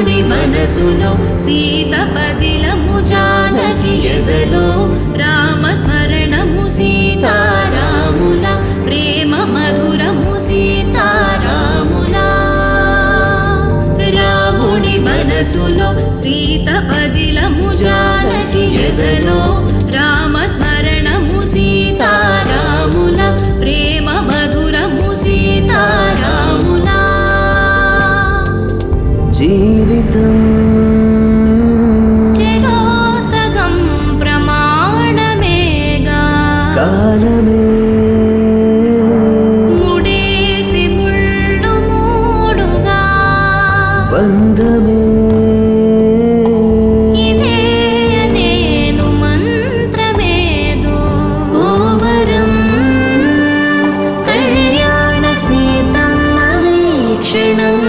రాముడి మనసులో సీత పదిలము జానకి ఎదలో రామస్మరణము సీతారాముల ప్రేమ మధురము సీతారాముల రాముడి మనసులో సీత పదిలము జానకి ఎదలో రామస్మరణము సీతారాముల ప్రేమ మధురము సీతారాముల జీవితం చెరో సగం ప్రమాణమేగా కాలమే ముడేసి ముళ్ళు మూడుగా బంధమే ఇదే నేను మంత్రమేదో ఓవరం కళ్యాణ సీతమ్మ వీక్షణం